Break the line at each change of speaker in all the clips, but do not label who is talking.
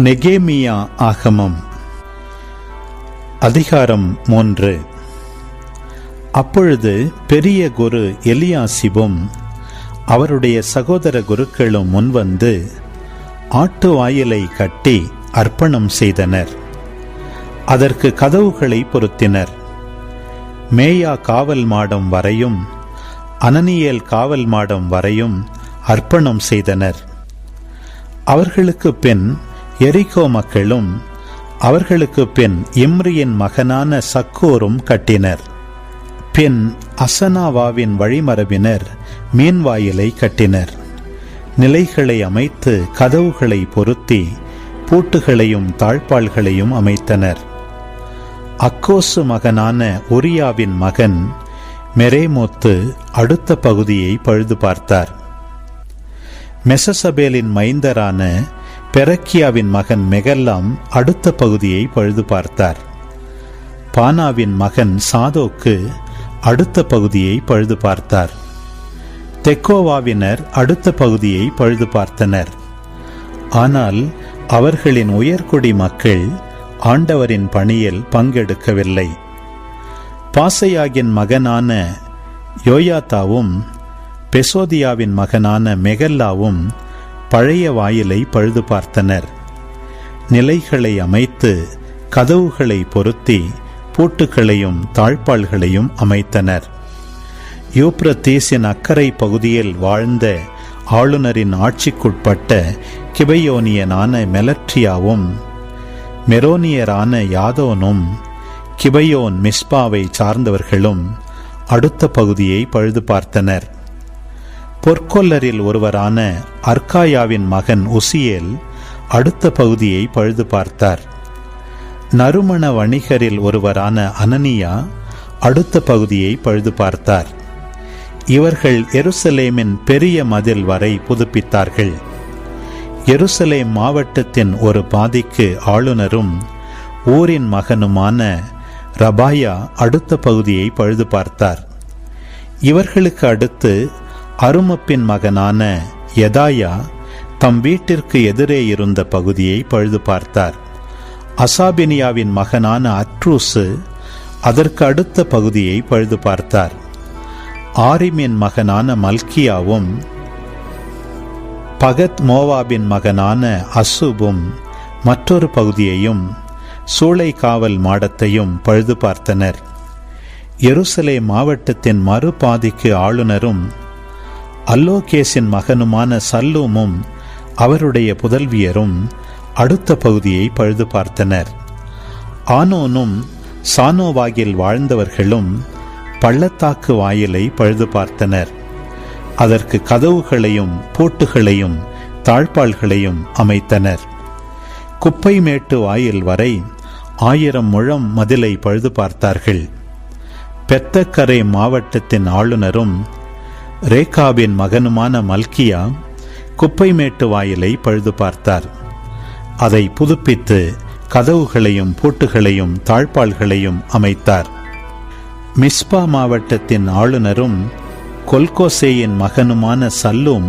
நெகேமியா ஆகமம் அதிகாரம் 3. அப்பொழுது பெரிய குரு எலியாசிபும் அவருடைய சகோதர குருக்களும் முன்வந்து ஆட்டு வாயிலை கட்டி அர்ப்பணம் செய்தனர். அதற்கு கதவுகளை பொருத்தினர். மேயா காவல் மாடம் வரையும் அனனியேல் காவல் மாடம் வரையும் அர்ப்பணம் செய்தனர். அவர்களுக்கு பின் எரிகோ மக்களும் அவர்களுக்கு பின் இம்ரியின் மகனான சக்கூரும் கட்டினர். பின் அசனாவாவின் வழிமரபினர் மீன்வாயிலை கட்டினர். நிலைகளை அமைத்து கதவுகளை பொருத்தி பூட்டுகளையும் தாழ்பாள்களையும் அமைத்தனர். அக்கோசு மகனான உரியாவின் மகன் மெரேமோத்து அடுத்த பகுதியை பழுது பார்த்தார். மெசசபேலின் மைந்தரான பெரக்கியாவின் மகன் மெகல்லாம் அடுத்த பகுதியை பழுது பார்த்தார். பானாவின் மகன் சாதோக்கு அடுத்த பகுதியை பழுது பார்த்தார். தெக்கோவாவினர் அடுத்த பகுதியை பழுது பார்த்தனர். ஆனால் அவர்களின் உயர்குடி மக்கள் ஆண்டவரின் பணியில் பங்கெடுக்கவில்லை. பாசையாகின் மகனான யோயாத்தாவும் பெசோதியாவின் மகனான மெகல்லாவும் பழைய வாயிலை பழுது பார்த்தனர். நிலைகளை அமைத்து கதவுகளை பொருத்தி பூட்டுகளையும் தாழ்பாள்களையும் அமைத்தனர். யூப்ரத்தீசின் அக்கறை பகுதியில் வாழ்ந்த ஆளுநரின் ஆட்சிக்குட்பட்ட கிபையோனியனான மெலட்ரியாவும் மெரோனியரான யாதோனும் கிபையோன் மிஸ்பாவை சார்ந்தவர்களும் அடுத்த பகுதியை பழுது பார்த்தனர். பொற்கொல்லரில் ஒருவரான அர்காயாவின் மகன் உசியேல் அடுத்த பகுதியை பழுது பார்த்தார். நறுமண வணிகரில் ஒருவரான அனனியா அடுத்த பகுதியை பழுது பார்த்தார். இவர்கள் எருசலேமின் பெரிய மதில் வரை புதுப்பித்தார்கள். எருசலேம் மாவட்டத்தின் ஒரு பாதிக்கு ஆளுநரும் ஊரின் மகனுமான ரபாயா அடுத்த பகுதியை பழுது பார்த்தார். இவர்களுக்கு அடுத்து அருமப்பின் மகனான யதாயா தம் வீட்டிற்கு எதிரே இருந்த பகுதியை பழுது பார்த்தார். அசாபினியாவின் மகனான அட்ரூசு அதற்கு அடுத்த பகுதியை பழுது பார்த்தார். ஆரிமின் மகனான மல்கியாவும் பகத் மோவாபின் மகனான அசுபும் மற்றொரு பகுதியையும் சூளை காவல் மாடத்தையும் பழுது பார்த்தனர். எருசலேம் மாவட்டத்தின் மறுபாதிக்கு ஆளுநரும் அல்லோகேசின் மகனுமான சல்லூமும் அவருடைய புதல்வியரும் அடுத்த பகுதியை பழுது பார்த்தனர். ஆனோனும் சானோவாகில் வாழ்ந்தவர்களும் பள்ளத்தாக்கு வாயிலை பழுது பார்த்தனர். அதற்கு கதவுகளையும் பூட்டுகளையும் தாழ்பாள்களையும் அமைத்தனர். குப்பை மேட்டு வாயில் வரை 1000 முழம் மதிலை பழுது பார்த்தார்கள். பெத்தக்கரை மாவட்டத்தின் ஆளுநரும் ரேகாபின் மகனுமான மல்கியா குப்பைமேட்டு வாயிலை பழுது பார்த்தார். அதை புதுப்பித்து கதவுகளையும் பூட்டுகளையும் தாழ்பாள்களையும் அமைத்தார். மிஸ்பா மாவட்டத்தின் ஆளுநரும் கொல்கோசேயின் மகனுமான சல்லூம்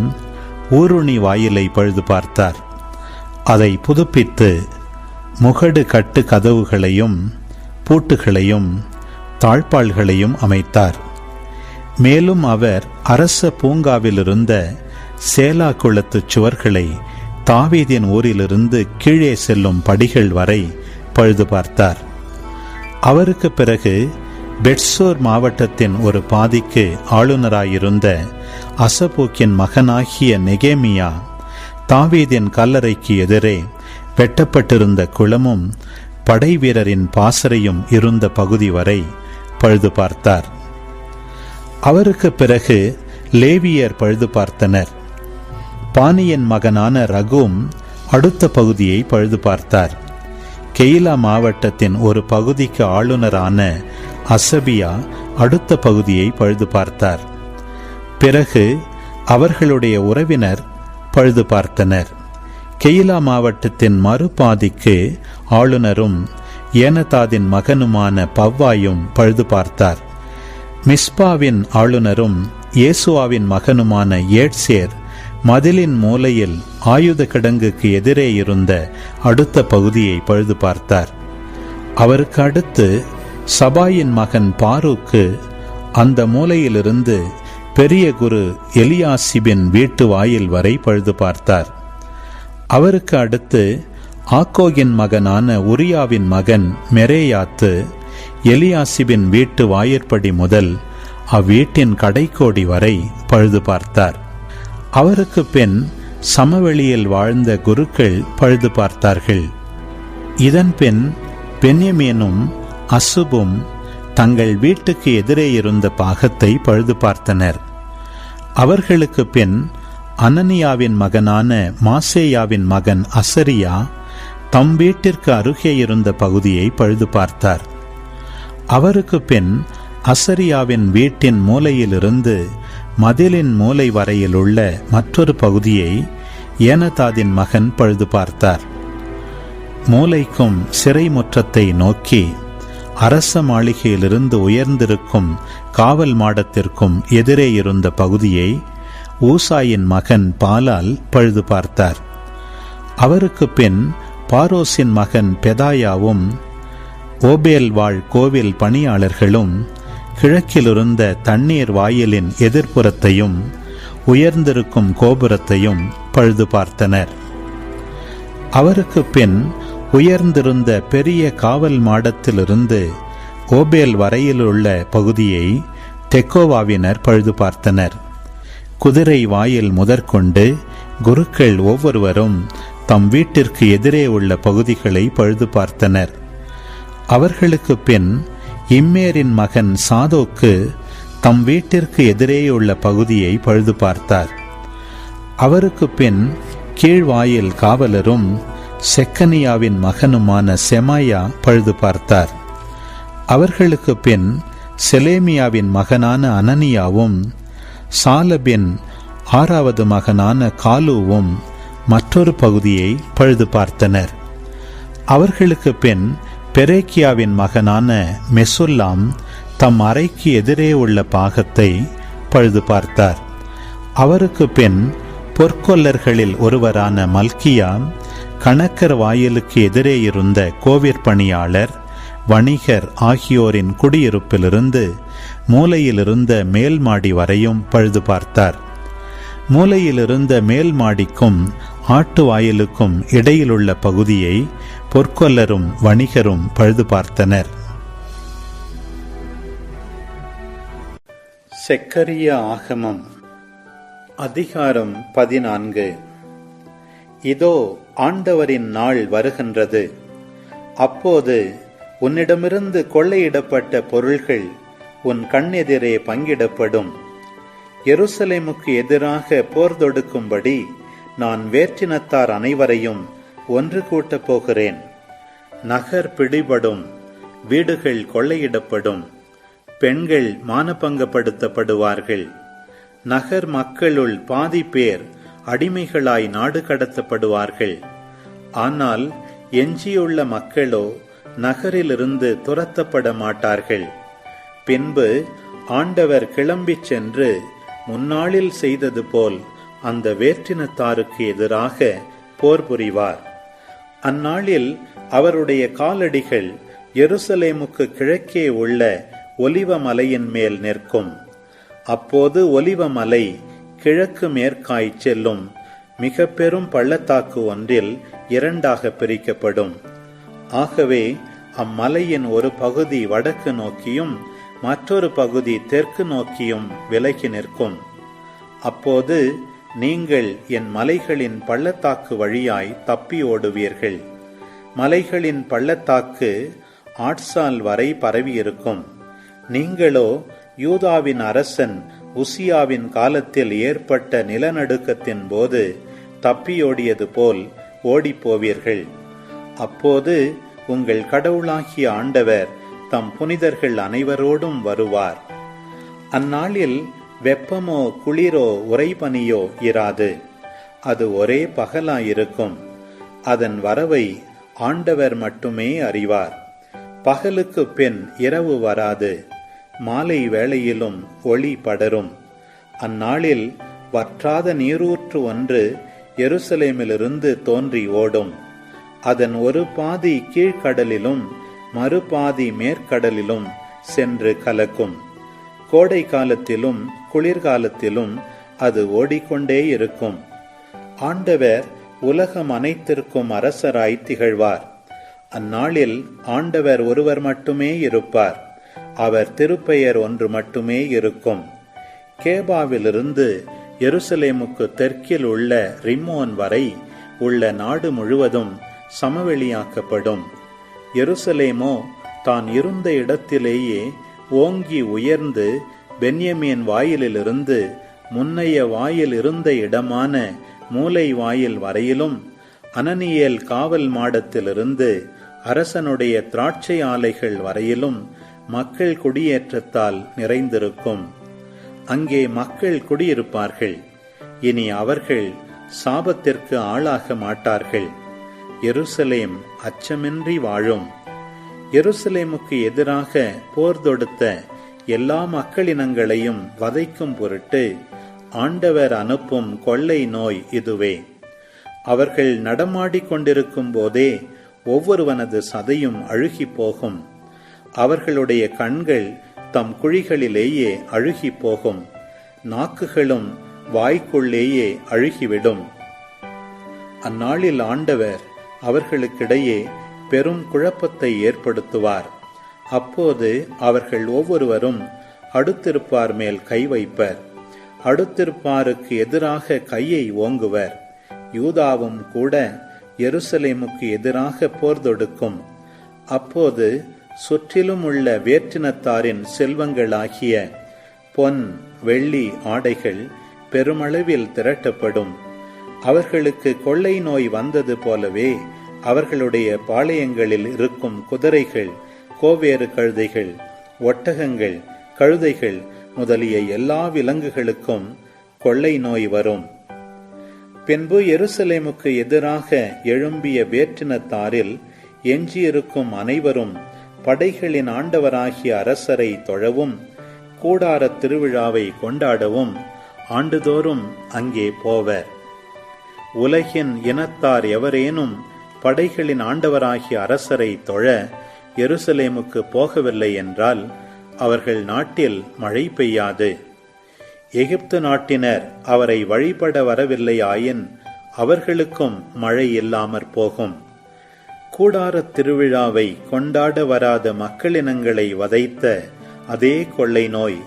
ஊருணி வாயிலை பழுது பார்த்தார். அதை புதுப்பித்து முகடு கட்டு கதவுகளையும் பூட்டுகளையும் தாழ்பாள்களையும் அமைத்தார். மேலும் அவர் அரச பூங்காவிலிருந்த சேலா குளத்து சுவர்களை தாவீதின் ஊரிலிருந்து கீழே செல்லும் படிகள் வரை பழுது பார்த்தார். அவருக்கு பிறகு பெட்சோர் மாவட்டத்தின் ஒரு பாதிக்கு ஆளுநராயிருந்த அசபூக்கின் மகனாகிய நெகேமியா தாவீதின் கல்லறைக்கு எதிரே வெட்டப்பட்டிருந்த குளமும் படை வீரரின் பாசறையும் இருந்த பகுதி வரை பழுது பார்த்தார். அவருக்கு பிறகு லேவியர் பழுது பார்த்தனர். பானியின் மகனான ரகூம் அடுத்த பகுதியை பழுது பார்த்தார். கெயிலா மாவட்டத்தின் ஒரு பகுதிக்கு ஆளுநரான அசபியா அடுத்த பகுதியை பழுது பார்த்தார். பிறகு அவர்களுடைய உறவினர் பழுது பார்த்தனர். கெயிலா மாவட்டத்தின் மறுபாதிக்கு ஆளுநரும் ஏனதாதின் மகனுமான பவ்வாயும் பழுது பார்த்தார். மிஸ்பாவின் ஆளுநரும் இயேசுவாவின் மகனுமான ஏட்சேர் மதிலின் மூலையில் ஆயுத கிடங்குக்கு எதிரே இருந்த அடுத்த பகுதியை பழுது பார்த்தார். அவருக்கு அடுத்து சபாயின் மகன் பாரூக்கு அந்த மூலையிலிருந்து பெரிய குரு எலியாசிபின் வீட்டு வாயில் வரை பழுது பார்த்தார். அவருக்கு அடுத்து ஆக்கோகின் மகனான உரியாவின் மகன் மெரேயாத்து எலியாசிபின் வீட்டு வாயிற்படி முதல் அவ்வீட்டின் கடைக்கோடி வரை பழுது பார்த்தார். அவருக்கு பின் சமவெளியில் வாழ்ந்த குருக்கள் பழுது பார்த்தார்கள். இதன் பின் பென்யமீனும் அசுபும் தங்கள் வீட்டுக்கு எதிரே இருந்த பாகத்தை பழுது பார்த்தனர். அவர்களுக்கு பின் அனனியாவின் மகனான மாசேயாவின் மகன் அசரியா தம் வீட்டிற்கு அருகே இருந்த பகுதியை பழுது பார்த்தார். அவருக்கு பின் அசரியாவின் வீட்டின் மூலையிலிருந்து மதிலின் மூலை வரையில் உள்ள மற்றொரு பகுதியை ஏனதாதின் மகன் பழுது பார்த்தார். மூலைக்கும் சிறை முற்றத்தை நோக்கி அரச மாளிகையிலிருந்து உயர்ந்திருக்கும் காவல் மாடத்திற்கும் எதிரே இருந்த பகுதியை ஊசாயின் மகன் பாலால் பழுது பார்த்தார். அவருக்கு பின் பாரோசின் மகன் பெதாயாவும் ஓபேல் வாழ் கோவில் பணியாளர்களும் கிழக்கிலிருந்த தண்ணீர் வாயிலின் எதிர்ப்புறத்தையும் உயர்ந்திருக்கும் கோபுரத்தையும் பழுது பார்த்தனர். அவருக்கு பின் உயர்ந்திருந்த பெரிய காவல் மாடத்திலிருந்து ஓபேல் வரையிலுள்ள பகுதியை தெக்கோவாவினர் பழுது பார்த்தனர். குதிரை வாயில் முதற்கொண்டு குருக்கள் ஒவ்வொருவரும் தம் வீட்டிற்கு எதிரே உள்ள பகுதிகளை பழுது பார்த்தனர். அவர்களுக்கு பின் இம்மேரின் மகன் சாதோக்கு தம் வீட்டிற்கு எதிரேயுள்ள பகுதியை பழுது பார்த்தார். அவருக்கு பின் கீழ்வாயில் காவலரும் செக்கனியாவின் மகனுமான செமாயா பழுது பார்த்தார். அவர்களுக்கு பின் செலேமியாவின் மகனான அனனியாவும் சாலபின் 6வது மகனான காலுவும் மற்றொரு பகுதியை பழுது பார்த்தனர். அவர்களுக்கு பின் பெரேக்கியாவின் மகனான மெசுல்லாம் தம் அறைக்கு எதிரே உள்ள பாகத்தை பழுது பார்த்தார். அவருக்கு பின் பொற்கொல்லர்களில் ஒருவரான மல்கியா கணக்கர் வாயிலுக்கு எதிரே இருந்த கோவிற்பணியாளர் வணிகர் ஆகியோரின் குடியிருப்பிலிருந்து மூலையிலிருந்த மேல் மாடி வரையும் பழுது பார்த்தார். மூலையிலிருந்த மேல் மாடிக்கும் ஆட்டு வாயிலுக்கும் இடையிலுள்ள பகுதியை பொற்கொல்லரும் வணிகரும் பழுது பார்த்தனர். செக்கரியா ஆகமம் அதிகாரம் 14. இதோ ஆண்டவரின் நாள் வருகின்றது. அப்போது உன்னிடமிருந்து கொள்ளையிடப்பட்ட பொருள்கள் உன் கண்ணெதிரே பங்கிடப்படும். எருசலேமுக்கு எதிராக போர் தொடுக்கும்படி நான் வேற்றினத்தார் அனைவரையும் ஒன்று கூட்டப் போகிறேன். நகர் பிடிபடும், வீடுகள் கொள்ளையிடப்படும், பெண்கள் மானபங்கப்படுத்தப்படுவார்கள். நகர் மக்களுள் பாதி பேர் அடிமைகளாய் நாடு கடத்தப்படுவார்கள். ஆனால் எஞ்சியுள்ள மக்களோ நகரிலிருந்து துரத்தப்பட மாட்டார்கள். பின்பு ஆண்டவர் கிளம்பிச் சென்று முன்னாளில் செய்தது போல் அந்த வேற்றினத்தாருக்கு எதிராக போர் புரிவார். அந்நாளில் அவருடைய காலடிகள் எருசலேமுக்கு கிழக்கே உள்ள ஒலிவ மலையின் மேல் நிற்கும். அப்போது ஒலிவ மலை கிழக்கு மேற்காய் செல்லும் மிக பெரும் பள்ளத்தாக்கு ஒன்றில் 2ஆக பிரிக்கப்படும். ஆகவே அம்மலையின் ஒரு பகுதி வடக்கு நோக்கியும் மற்றொரு பகுதி தெற்கு நோக்கியும் விலகி நிற்கும். அப்போது நீங்கள் என் மலைகளின் பள்ளத்தாக்கு வழியாய் தப்பி ஓடுவீர்கள். மலைகளின் பள்ளத்தாக்கு ஆட்சால் வரை பரவியிருக்கும். நீங்களோ யூதாவின் அரசன் உசியாவின் காலத்தில் ஏற்பட்ட நிலநடுக்கத்தின் போது தப்பியோடியது போல் ஓடிப்போவீர்கள். அப்போது உங்கள் கடவுளாகிய ஆண்டவர் தம் புனிதர்கள் அனைவரோடும் வருவார். அந்நாளில் வெப்பமோ குளிரோ உறைபனியோ இராது. அது ஒரே பகலாயிருக்கும். அதன் வரவை ஆண்டவர் மட்டுமே அறிவார். பகலுக்கு பின் இரவு வராது. மாலை வேளையிலும் ஒளி படரும். அந்நாளில் வற்றாத நீரூற்று ஒன்று எருசலேமிலிருந்து தோன்றி ஓடும். அதன் ஒரு பாதி கீழ்கடலிலும் மறுபாதி மேற்கடலிலும் சென்று கலக்கும். கோடை காலத்திலும் குளிர்காலத்திலும் அது ஓடிக்கொண்டே இருக்கும். ஆண்டவர் உலகம் அனைத்திற்கும் அரசராய் திகழ்வார். அந்நாளில் ஆண்டவர் ஒருவர் மட்டுமே இருப்பார். அவர் திருப்பெயர் ஒன்று மட்டுமே இருக்கும். கேபாவிலிருந்து எருசலேமுக்கு தெற்கில் உள்ள ரிம்மோன் வரை உள்ள நாடு முழுவதும் சமவெளியாக்கப்படும். எருசலேமோ தான் இருந்த இடத்திலேயே ஓங்கி உயர்ந்து பென்யமீன் வாயிலிலிருந்து முன்னைய வாயில் இருந்த இடமான மூலை வாயில் வரையிலும், அனனியேல் காவல் மாடத்திலிருந்து அரசனுடைய திராட்சை ஆலைகள் வரையிலும் மக்கள் குடியேற்றத்தால் நிறைந்திருக்கும். அங்கே மக்கள் குடியிருப்பார்கள். இனி அவர்கள் சாபத்திற்கு ஆளாக மாட்டார்கள். எருசலேம் அச்சமின்றி வாழும். எருசலேமுக்கு எதிராக போர் தொடுத்த எல்லா மக்களினங்களையும் வதைக்கும் பொருட்டு ஆண்டவர் அனுப்பும் கொள்ளை நோய் இதுவே. அவர்கள் நடமாடிக் கொண்டிருக்கும் போதே ஒவ்வொருவனது சதையும் அழுகி போகும். அவர்களுடைய கண்கள் தம் குழிகளிலேயே அழுகி போகும். நாக்குகளும் வாய்க்குள்ளேயே அழுகிவிடும். அந்நாளில் ஆண்டவர் அவர்களுக்கிடையே பெரும் குழப்பத்தை ஏற்படுத்துவார். அப்போது அவர்கள் ஒவ்வொருவரும் அடுத்திருப்பார் மேல் கை வைப்பர். அடுத்திருப்பாருக்கு எதிராக கையை ஓங்குவர். யூதாவும் கூட எருசலேமுக்கு எதிராக போர் தொடுக்கும். அப்போது சுற்றிலும் உள்ள வேற்றினத்தாரின் செல்வங்களாகிய பொன் வெள்ளி ஆடைகள் பெருமளவில் திரட்டப்படும். அவர்களுக்கு கொள்ளை நோய் வந்தது போலவே அவர்களுடைய பாளையங்களில் இருக்கும் குதிரைகள், கோவேறு கழுதைகள், ஒட்டகங்கள், கழுதைகள் முதலிய எல்லா விலங்குகளுக்கும் கொள்ளை நோய் வரும். பின்பு எருசலேமுக்கு எதிராக எழும்பிய வேற்றினத்தாரில் எஞ்சியிருக்கும் அனைவரும் படைகளின் ஆண்டவராகிய அரசரை தொழவும் கூடார திருவிழாவை கொண்டாடவும் ஆண்டுதோறும் அங்கே போவர். உலகின் இனத்தார் எவரேனும் படைகளின் ஆண்டவராகிய அரசரை தொழ எருசலேமுக்கு போகவில்லை என்றால் அவர்கள் நாட்டில் மழை பெய்யாது. எகிப்து நாட்டினர் அவரை வழிபட வரவில்லை ஆயின் அவர்களுக்கும் மழை இல்லாமற் போகும். கூடார திருவிழாவை கொண்டாட வராத மக்களினங்களை வதைத்த அதே கொள்ளை நோய்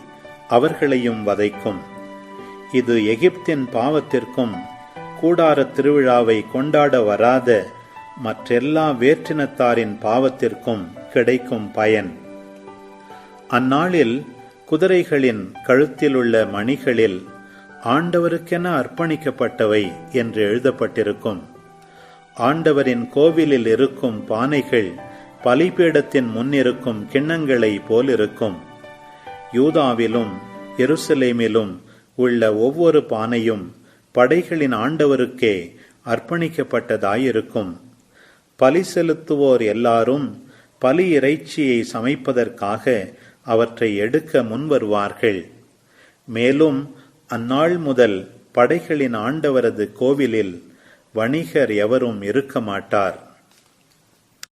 அவர்களையும் வதைக்கும். இது எகிப்தின் பாவத்திற்கும் கூடார திருவிழாவை கொண்டாட வராத மற்றெல்லா வேற்றினத்தாரின் பாவத்திற்கும் கிடைக்கும் பயன். அந்நாளில் குதிரைகளின் கழுத்திலுள்ள மணிகளில் ஆண்டவருக்கென அர்ப்பணிக்கப்பட்டவை என்று எழுதப்பட்டிருக்கும். ஆண்டவரின் கோவிலில் இருக்கும் பானைகள் பலிபீடத்தின் முன்னிருக்கும் கிண்ணங்களை போலிருக்கும். யூதாவிலும் எருசலேமிலும் உள்ள ஒவ்வொரு பானையும் படைகளின் ஆண்டவருக்கே அர்ப்பணிக்கப்பட்டதாயிருக்கும். பலி செலுத்துவோர் எல்லாரும் பலி இறைச்சியை சமைப்பதற்காக அவற்றை எடுக்க முன்வருவார்கள். மேலும் அந்நாள் முதல் படைகளின் ஆண்டவரது கோவிலில் வணிகர் எவரும் இருக்க மாட்டார்.